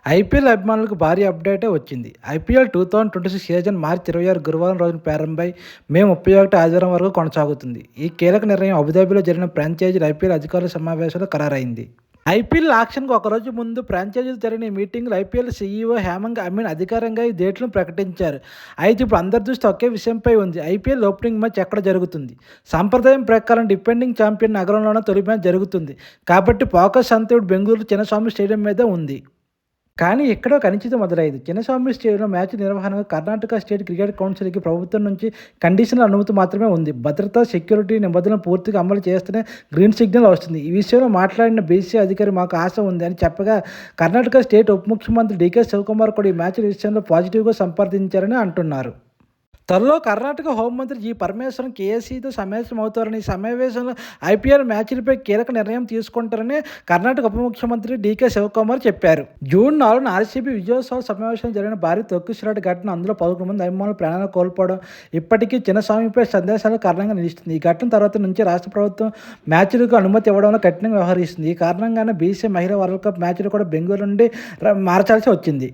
IPL అభిమానులకు భారీ అప్డేటే వచ్చింది. ఐపీఎల్ 2026 సీజన్ మార్చి 26 గురువారం రోజున ప్రారంభమై మే 31 ఆదివారం వరకు కొనసాగుతుంది. ఈ కీలక నిర్ణయం అబుదాబిలో జరిగిన ఫ్రాంచైజీల ఐపీఎల్ అధికారుల సమావేశంలో ఖరారైంది. ఐపీఎల్ ఆక్షన్కు ఒకరోజు ముందు ఫ్రాంచైజీలు జరిగిన ఈ మీటింగ్లో ఐపీఎల్ సీఈఓ హేమంగ్ అమీన్ అధికారికంగా ఈ డేట్లను ప్రకటించారు. అయితే ఇప్పుడు అందరి దృష్టి ఒకే విషయంపై ఉంది. ఐపీఎల్ ఓపెనింగ్ మ్యాచ్ ఎక్కడ జరుగుతుంది? సంప్రదాయం ప్రకారం డిఫెండింగ్ ఛాంపియన్ నగరంలోనే తొలి మ్యాచ్ జరుగుతుంది. కాబట్టి ఫోకస్ అంతా ఇప్పుడు బెంగళూరు చిన్నస్వామి స్టేడియం మీద ఉంది. కానీ ఎక్కడో అనిశ్చితి మొదలైంది. చిన్నస్వామి స్టేడియంలో మ్యాచ్ నిర్వహణకు కర్ణాటక స్టేట్ క్రికెట్ కౌన్సిల్కి ప్రభుత్వం నుంచి కండిషనల్ అనుమతి మాత్రమే ఉంది. భద్రతా, సెక్యూరిటీ నిబంధనలు పూర్తిగా అమలు చేస్తేనే గ్రీన్ సిగ్నల్ వస్తుంది. ఈ విషయంలో మాట్లాడిన బీసీసీ అధికారి మాకు ఆశ ఉంది అని చెప్పగా, కర్ణాటక స్టేట్ ఉప ముఖ్యమంత్రి డీకే శివకుమార్ కూడా ఈ మ్యాచ్ విషయంలో పాజిటివ్గా సంప్రదించారని అంటున్నారు. త్వరలో కర్ణాటక హోంమంత్రి జి పరమేశ్వరన్ కేఏసీతో సమావేశమవుతారని, ఈ సమావేశంలో ఐపీఎల్ మ్యాచ్లపై కీలక నిర్ణయం తీసుకుంటారని కర్ణాటక ఉప ముఖ్యమంత్రి డీకే శివకుమార్ చెప్పారు. జూన్ 4న ఆర్సీబీ విజయోత్సవ సమావేశంలో జరిగిన భారీ తొక్కిసలాట ఘటన, అందులో 11 మంది అభిమానులు ప్రాణాలు కోల్పోవడం ఇప్పటికీ చిన్నస్వామిపై సందేశాలకు కారణంగా నిలుస్తుంది. ఈ ఘటన తర్వాత నుంచి రాష్ట్ర ప్రభుత్వం మ్యాచ్లకు అనుమతి ఇవ్వడంలో కఠినంగా వ్యవహరిస్తుంది. ఈ కారణంగానే బీసీ మహిళా వరల్డ్ కప్ మ్యాచ్లు కూడా బెంగళూరు నుండి మార్చాల్సి వచ్చింది.